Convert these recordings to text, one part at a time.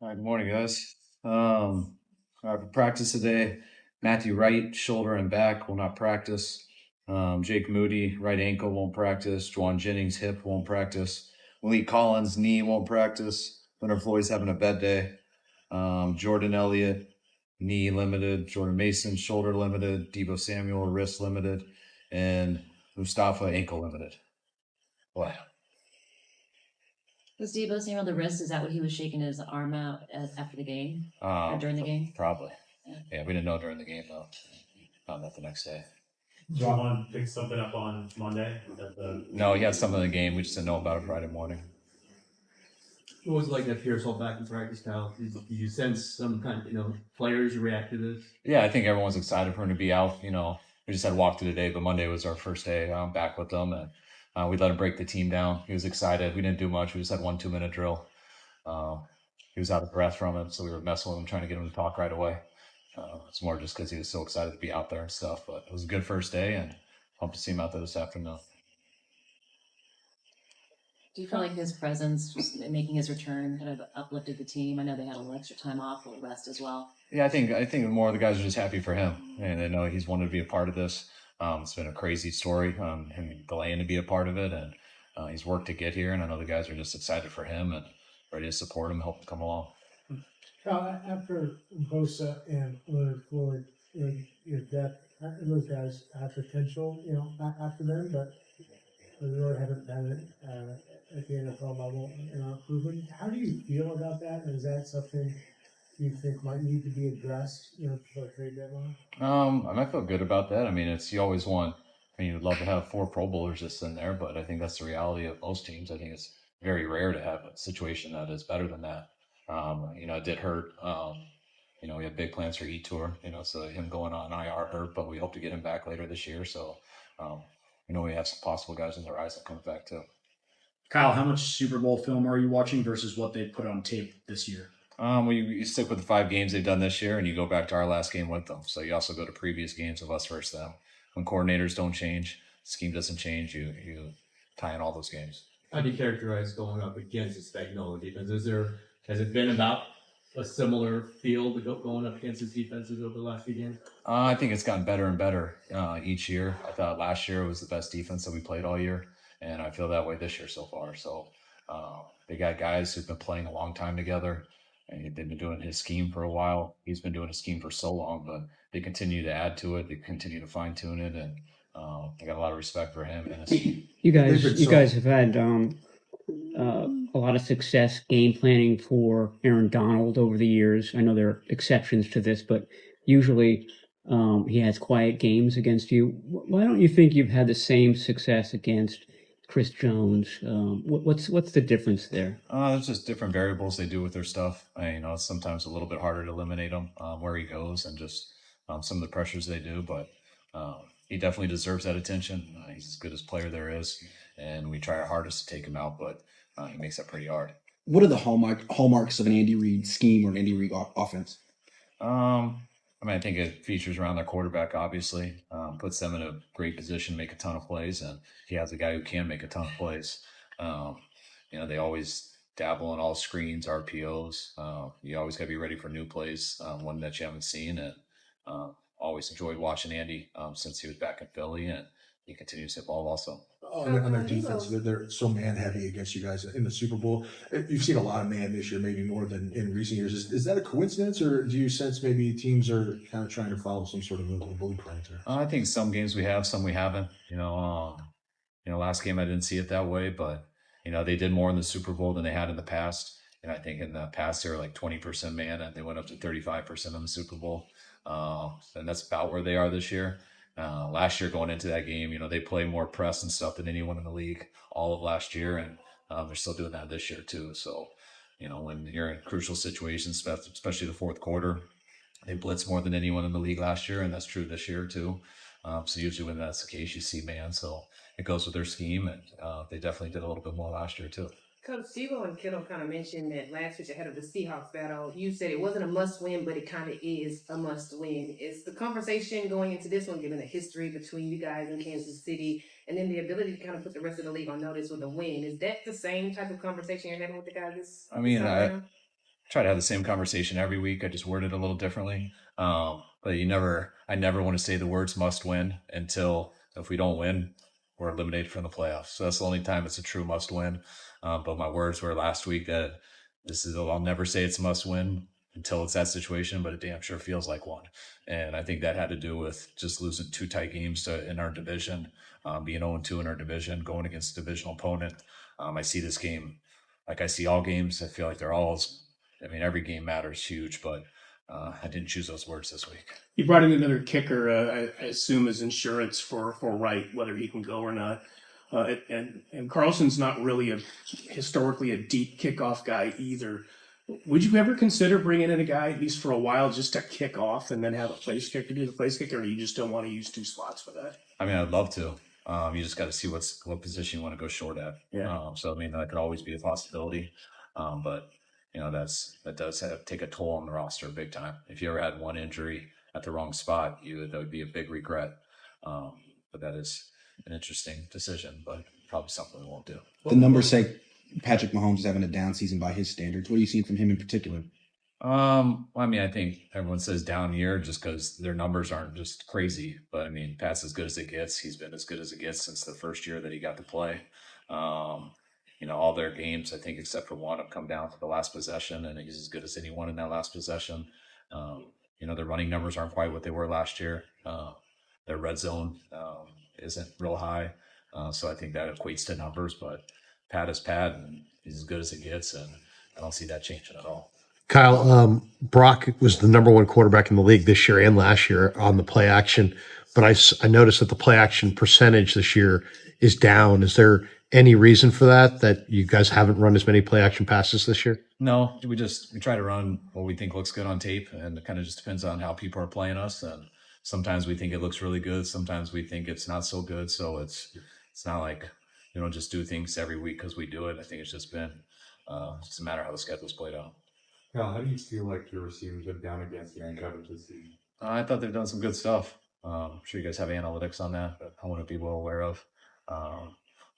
All right, good morning, guys. All right, for practice today, Matthew Wright, shoulder and back, will not practice. Jake Moody, right ankle, won't practice. Juwan Jennings, hip, won't practice. Malik Collins, knee, won't practice. Leonard Floyd's having a bed day. Jordan Elliott, knee limited. Jordan Mason, shoulder limited. Debo Samuel, wrist limited. And Mustafa, ankle limited. Boy. Was Debo Samuel the wrist? Is that what he was shaking his arm out after the game or during the game? Probably. Yeah, we didn't know during the game, though. Found that the next day. Juwan picked something up on Monday? No, he had something in the game. We just didn't know about it Friday morning. What was it like that Pearsall back in practice, Kyle? Did you sense some kind of, players react to this? Yeah, I think everyone's excited for him to be out. We just had walk through today, but Monday was our first day back with them, and we let him break the team down. He was excited. We didn't do much. We just had 1 2-minute drill. He was out of breath from it, so we were messing with him, trying to get him to talk right away. It's more just because he was so excited to be out there and stuff. But it was a good first day, and pumped to see him out there this afternoon. Do you feel like his presence, just making his return, kind of uplifted the team? I know they had a little extra time off or rest as well. Yeah, I think more of the guys are just happy for him, and they know he's wanted to be a part of this. It's been a crazy story, him delaying to be a part of it, and he's worked to get here. And I know the guys are just excited for him and ready to support him, help him come along. After Bosa and Leonard Floyd, your depth, those guys have potential, after them, but they really haven't done it at the NFL level, proven. How do you feel about that? And is that something you think might need to be addressed, before the trade deadline? I feel good about that. I mean, you always want. You'd love to have 4 Pro Bowlers just in there, but I think that's the reality of most teams. I think it's very rare to have a situation that is better than that. It did hurt. We had big plans for Tour, so him going on IR hurt, but we hope to get him back later this year. So, we have some possible guys on the rise that comes back too. Kyle, how much Super Bowl film are you watching versus what they put on tape this year? You stick with the 5 games they've done this year, and you go back to our last game with them. So you also go to previous games of us versus them. When coordinators don't change, scheme doesn't change, you tie in all those games. How do you characterize going up against this Spagnuolo defense? Has it been about a similar feel to going up against his defenses over the last few games? I think it's gotten better and better each year. I thought last year was the best defense that we played all year, and I feel that way this year so far. So they got guys who've been playing a long time together, and they've been doing his scheme for a while. He's been doing his scheme for so long, but they continue to add to it. They continue to fine tune it, and I got a lot of respect for him and his scheme. You guys have had a lot of success game planning for Aaron Donald over the years. I know there are exceptions to this, but usually he has quiet games against you. Why don't you think you've had the same success against Chris Jones? What's the difference there? There's just different variables they do with their stuff. It's sometimes a little bit harder to eliminate him where he goes and just some of the pressures they do, but he definitely deserves that attention. He's as good as player there is, and we try our hardest to take him out, but he makes that pretty hard. What are the hallmarks of an Andy Reid scheme or an Andy Reid offense? I think it features around their quarterback, obviously, puts them in a great position to make a ton of plays, and he has a guy who can make a ton of plays. They always dabble in all screens, RPOs. You always got to be ready for new plays, one that you haven't seen, and always enjoyed watching Andy since he was back in Philly, and he continues to hit ball also. On their defense, they're so man heavy against you guys in the Super Bowl. You've seen a lot of man this year, maybe more than in recent years. Is that a coincidence, or do you sense maybe teams are kind of trying to follow some sort of a blueprint? I think some games we have, some we haven't. Last game I didn't see it that way, but they did more in the Super Bowl than they had in the past. And I think in the past they were like 20% man, and they went up to 35% in the Super Bowl. And that's about where they are this year. Last year going into that game, they play more press and stuff than anyone in the league all of last year, and they're still doing that this year too. So, when you're in crucial situations, especially the fourth quarter, they blitz more than anyone in the league last year, and that's true this year too. So usually when that's the case, you see man. So it goes with their scheme, and they definitely did a little bit more last year too. Coach Steve and Kittle kind of mentioned that last week ahead of the Seahawks battle. You said it wasn't a must-win, but it kind of is a must-win. Is the conversation going into this one, given the history between you guys and Kansas City, and then the ability to kind of put the rest of the league on notice with a win, is that the same type of conversation you're having with the guys? try to have the same conversation every week. I just word it a little differently. But I never want to say the words must win until if we don't win, we're eliminated from the playoffs. So that's the only time it's a true must win. But my words were last week that I'll never say it's a must win until it's that situation, but it damn sure feels like one. And I think that had to do with just losing 2 tight games in our division, being 0-2 in our division, going against a divisional opponent. I see this game like I see all games. I feel like every game matters huge, but I didn't choose those words this week. You brought in another kicker, I assume, as insurance for Wright, whether he can go or not. And Carlson's not really historically a deep kickoff guy either. Would you ever consider bringing in a guy, at least for a while, just to kick off and then have a place kicker do the place kicker, or you just don't want to use 2 spots for that? I mean, I'd love to. You just got to see what position you want to go short at. Yeah. So I mean, that could always be a possibility. But that does take a toll on the roster big time. If you ever had one injury at the wrong spot, that would be a big regret. But that is an interesting decision, but probably something we won't do. The numbers say Patrick Mahomes is having a down season by his standards. What are you seeing from him in particular? I mean, I think everyone says down year just because their numbers aren't just crazy. But I mean, Pat's as good as it gets. He's been as good as it gets since the first year that he got to play. All their games, I think, except for one, have come down to the last possession, and he's as good as anyone in that last possession. Their running numbers aren't quite what they were last year. Their red zone isn't real high. So I think that equates to numbers, but Pat is Pat, and he's as good as it gets, and I don't see that changing at all. Kyle, Brock was the number 1 quarterback in the league this year and last year on the play action, but I noticed that the play action percentage this year is down. Is there any reason for that you guys haven't run as many play action passes this year? No, we try to run what we think looks good on tape, and it kind of just depends on how people are playing us. And sometimes we think it looks really good. Sometimes we think it's not so good. So it's not like we don't just do things every week because we do it. I think it's just been just a matter of how the schedule's played out. Kyle, how do you feel like your receivers have down against the coverage this season? I thought they've done some good stuff. I'm sure you guys have analytics on that, but I want to be well aware of.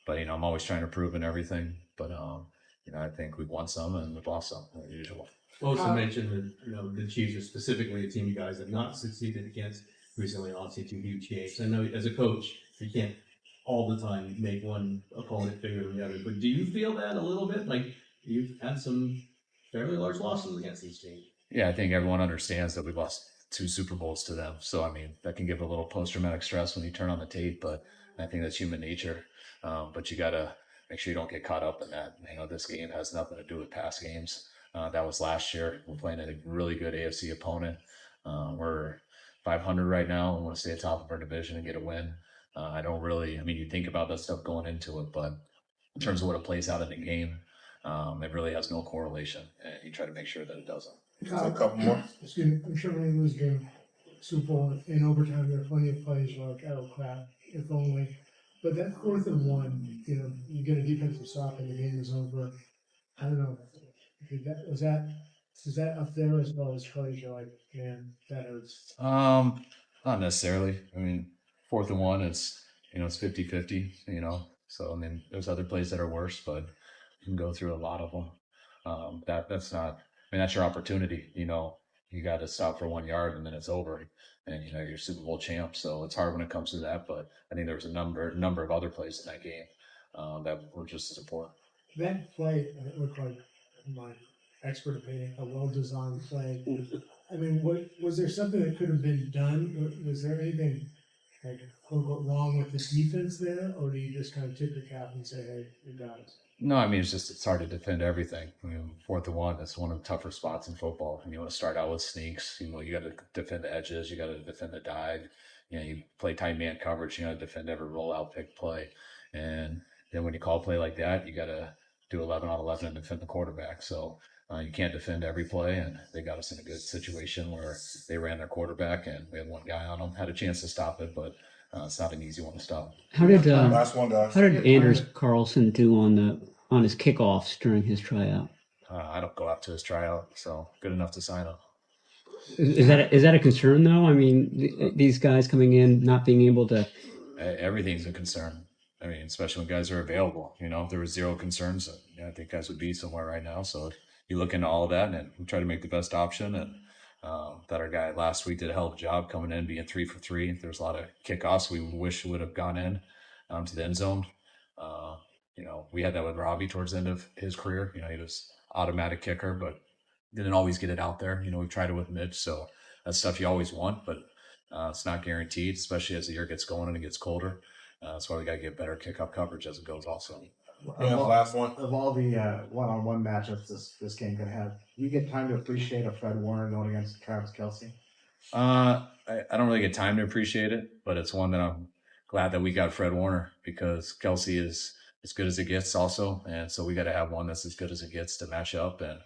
But I'm always trying to prove in everything. But I think we've won some and we've lost some, as usual. Also mentioned that the Chiefs are specifically a team you guys have not succeeded against recently. Obviously, 2 huge games. I know as a coach, you can't all the time make one opponent bigger than the other. But do you feel that a little bit? Like you've had some fairly large losses against these teams. Yeah, I think everyone understands that we've lost 2 Super Bowls to them. So, I mean, that can give a little post-traumatic stress when you turn on the tape, but I think that's human nature. But you got to make sure you don't get caught up in that. This game has nothing to do with past games. That was last year. We're playing a really good AFC opponent. We're 500 right now and want to stay at top of our division and get a win. You think about that stuff going into it, but in terms of what it plays out in the game, it really has no correlation, and you try to make sure that it doesn't. A couple more. Excuse me. I'm sure when you lose game, Super Bowl in overtime, there are plenty of plays like, oh crap, if only. But that 4th and 1, you get a defensive stop and the game is over. I don't know. Is that up there as well as plays? You're like, man, that hurts. Not necessarily. 4th and 1, it's 50-50. So there's other plays that are worse, but you can go through a lot of them. That's not. That's your opportunity. You got to stop for 1 yard and then it's over, and you're Super Bowl champ. So it's hard when it comes to that. But I think there was a number of other plays in that game that were just as important. That play, it looked like, my expert opinion, a well-designed play. Was there something that could have been done? Was there anything like wrong with the defense there, or do you just kind of tip your cap and say, "Hey, you got it"? No, it's hard to defend everything. 4th and 1, that's one of the tougher spots in football. And you want to start out with sneaks. You got to defend the edges. You got to defend the dive. You play tight man coverage. You got to defend every rollout pick play. And then when you call a play like that, you got to do 11 on 11 and defend the quarterback. So you can't defend every play. And they got us in a good situation where they ran their quarterback and we had one guy on them, had a chance to stop it, but it's not an easy one to stop. How did Last one, guys. How did Anders Carlson do on his kickoffs during his tryout? I don't go out to his tryout, so good enough to sign up. Is that a concern though? These guys coming in not being able to. Everything's a concern. Especially when guys are available. If there was zero concerns, I think guys would be somewhere right now. So you look into all of that and we try to make the best option. And that our guy last week did a hell of a job coming in, being 3 for 3. There's a lot of kickoffs we wish would have gone in to the end zone. We had that with Robbie towards the end of his career. He was automatic kicker, but didn't always get it out there. We've tried it with Mitch, so that's stuff you always want, but it's not guaranteed, especially as the year gets going and it gets colder. That's why we got to get better kickoff coverage as it goes also. Last one. Of all the one-on-one matchups this game could have, you get time to appreciate a Fred Warner going against Travis Kelce? I don't really get time to appreciate it, but it's one that I'm glad that we got Fred Warner, because Kelce is as good as it gets also. And so we got to have one that's as good as it gets to match up. And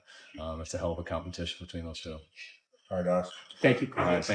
it's a hell of a competition between those two. All right, guys. Thank you. All right, thanks.